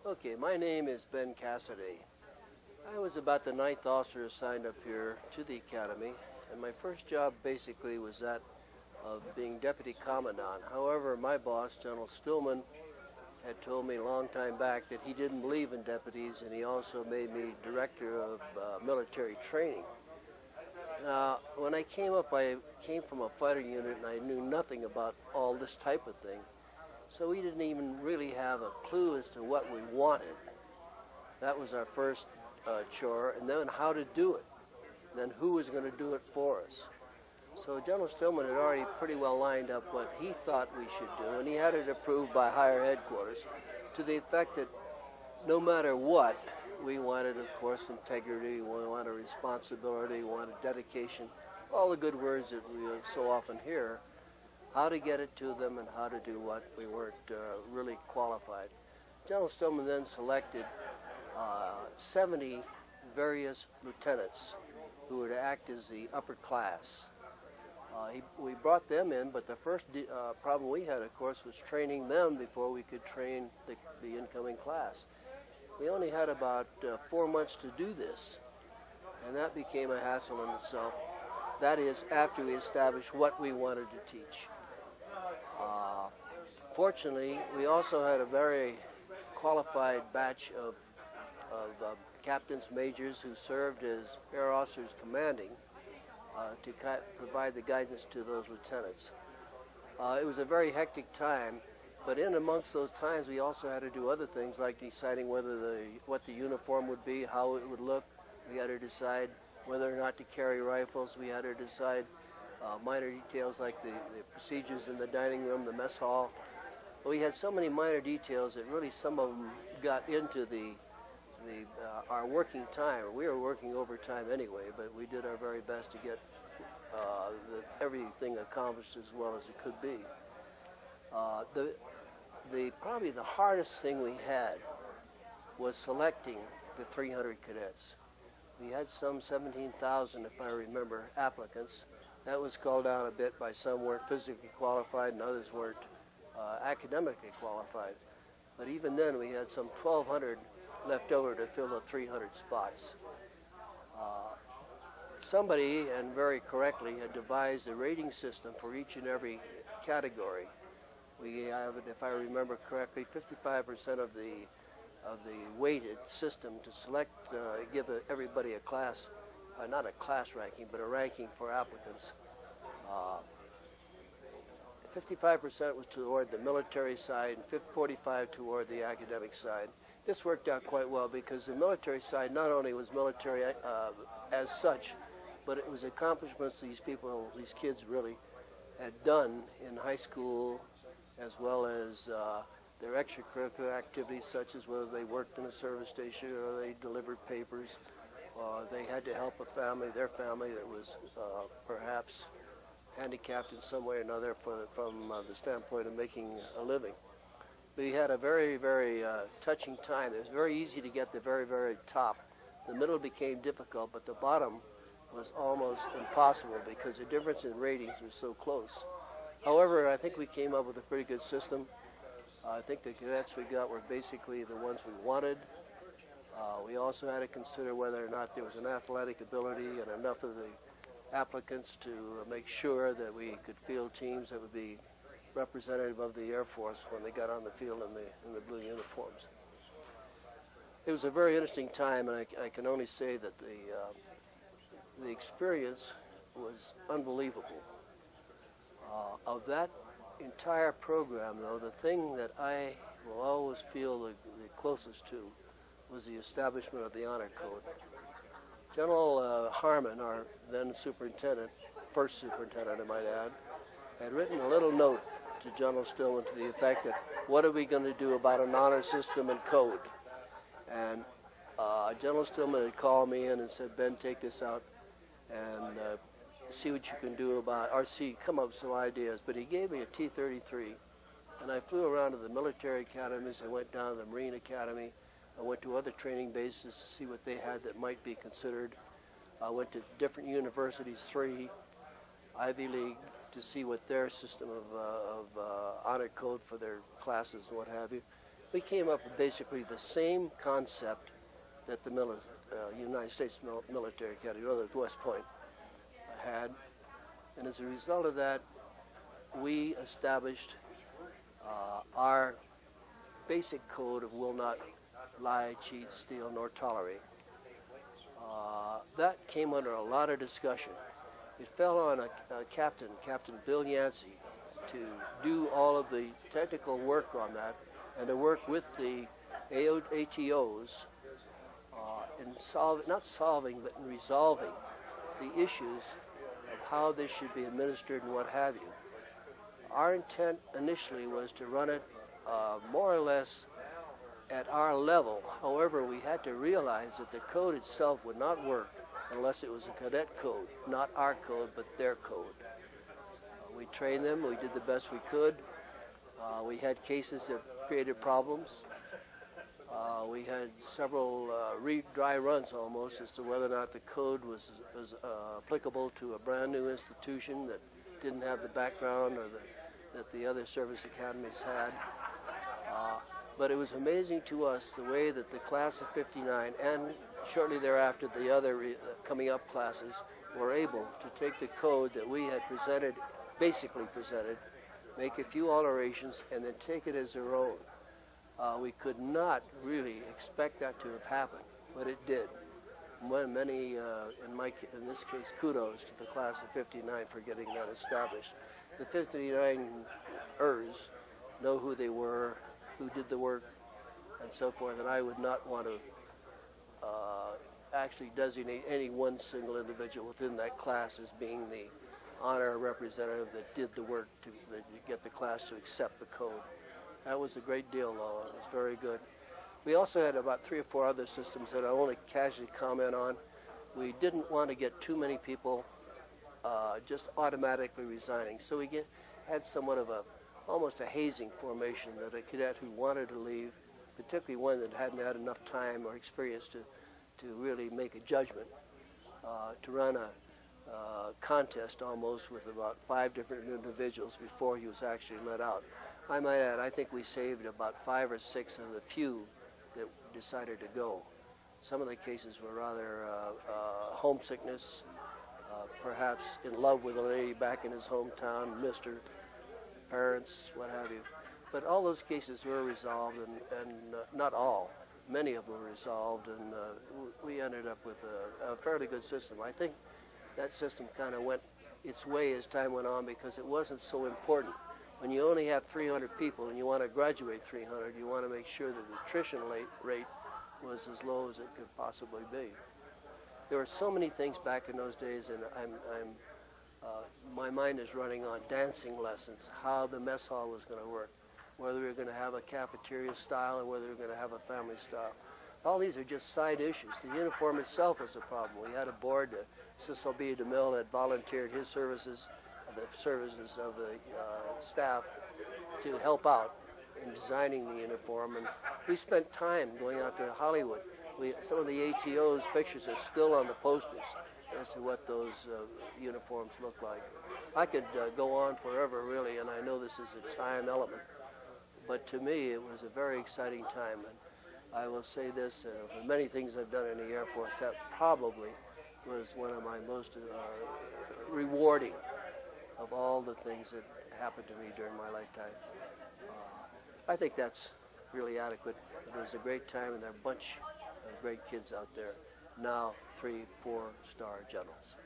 Okay, my name is Ben Cassidy. I was about the 9th officer assigned up here to the academy, and my first job basically was that of being deputy commandant. However, my boss, General Stillman, had told me a long time back that he didn't believe in deputies, and he also made me director of military training. Now, when I came up, I came from a fighter unit, and I knew nothing about all this type of thing. So we didn't even really have a clue as to what we wanted. That was our first chore, and then how to do it. Then who was going to do it for us. So General Stillman had already pretty well lined up what he thought we should do, and he had it approved by higher headquarters to the effect that no matter what, we wanted, of course, integrity, we wanted responsibility, we wanted dedication, all the good words that we so often hear. How to get it to them and how to do what, we weren't really qualified. General Stillman then selected 70 various lieutenants who would act as the upper class. We brought them in, but the first problem we had, of course, was training them before we could train the incoming class. We only had about 4 months to do this, and that became a hassle in itself. That is, after we established what we wanted to teach. Fortunately, we also had a very qualified batch of captains, majors who served as air officers commanding to provide the guidance to those lieutenants. It was a very hectic time, but in amongst those times we also had to do other things like deciding what the uniform would be, how it would look. We had to decide whether or not to carry rifles. We had to decide minor details like the procedures in the dining room, the mess hall. But we had so many minor details that really some of them got into our working time. We were working overtime anyway, but we did our very best to get everything accomplished as well as it could be. Probably the hardest thing we had was selecting the 300 cadets. We had some 17,000, if I remember, applicants. That was called down a bit by some weren't physically qualified and others weren't academically qualified. But even then, we had some 1,200 left over to fill the 300 spots. Somebody, and very correctly, had devised a rating system for each and every category. We have, if I remember correctly, 55% of the weighted system to select, give everybody a class, not a class ranking, but a ranking for applicants. 55% was toward the military side and 45% toward the academic side. This worked out quite well because the military side not only was military as such, but it was accomplishments these kids really had done in high school, as well as their extracurricular activities, such as whether they worked in a service station or they delivered papers. They had to help their family that was perhaps handicapped in some way or another from the standpoint of making a living. But he had a very, very touching time. It was very easy to get the very, very top. The middle became difficult, but the bottom was almost impossible because the difference in ratings was so close. However, I think we came up with a pretty good system. I think the cadets we got were basically the ones we wanted. We also had to consider whether or not there was an athletic ability and enough of the applicants to make sure that we could field teams that would be representative of the Air Force when they got on the field in the blue uniforms. It was a very interesting time, and I can only say that the experience was unbelievable. Of that entire program, though, the thing that I will always feel the closest to was the establishment of the Honor Code. General Harmon, our then superintendent, first superintendent I might add, had written a little note to General Stillman to the effect that what are we going to do about an honor system and code? And General Stillman had called me in and said, Ben, take this out and see what you can do about, or come up with some ideas. But he gave me a T-33, and I flew around to the military academies. I went down to the Marine Academy. I went to other training bases to see what they had that might be considered. I went to different universities, 3, Ivy League, to see what their system of honor code for their classes and what have you. We came up with basically the same concept that the United States Military Academy, or the West Point, had. And as a result of that, we established our basic code of will not lie, cheat, steal, nor tolerate. That came under a lot of discussion. It fell on a Captain Bill Yancey, to do all of the technical work on that and to work with the ATOs in not solving, but in resolving the issues of how this should be administered and what have you. Our intent initially was to run it more or less at our level. However, we had to realize that the code itself would not work unless it was a cadet code, not our code, but their code. We trained them, we did the best we could. We had cases that created problems. We had several dry runs almost as to whether or not the code was applicable to a brand new institution that didn't have the background or that the other service academies had. But it was amazing to us the way that the class of '59 and shortly thereafter the other coming up classes were able to take the code that we had basically presented, make a few alterations, and then take it as their own. We could not really expect that to have happened, but it did. Many, in this case, kudos to the class of '59 for getting that established. The '59ers know who they were, who did the work, and so forth, and I would not want to actually designate any one single individual within that class as being the honor representative that did the work to get the class to accept the code. That was a great deal, though. It was very good. We also had about 3 or 4 other systems that I only casually comment on. We didn't want to get too many people just automatically resigning, so we had somewhat of almost a hazing formation, that a cadet who wanted to leave, particularly one that hadn't had enough time or experience to really make a judgment, to run a contest almost with about 5 different individuals before he was actually let out. I might add, I think we saved about 5 or 6 of the few that decided to go. Some of the cases were rather homesickness, perhaps in love with a lady back in his hometown, missed her parents, what have you. But all those cases were resolved, and not all. Many of them were resolved, and we ended up with a fairly good system. I think that system kind of went its way as time went on because it wasn't so important. When you only have 300 people and you want to graduate 300, you want to make sure that the attrition rate was as low as it could possibly be. There were so many things back in those days, and my mind is running on dancing lessons, how the mess hall was going to work, whether we were going to have a cafeteria style or whether we were going to have a family style. All these are just side issues. The uniform itself was a problem. We had a board, Cecil B. DeMille had volunteered his services, the services of the staff, to help out in designing the uniform. And we spent time going out to Hollywood. Some of the ATO's pictures are still on the posters as to what those uniforms look like. I could go on forever, really, and I know this is a time element, but to me it was a very exciting time. And I will say this, of many things I've done in the Air Force, that probably was one of my most rewarding of all the things that happened to me during my lifetime. I think that's really adequate. It was a great time, and there are a bunch of great kids out there, now 3-4-star generals.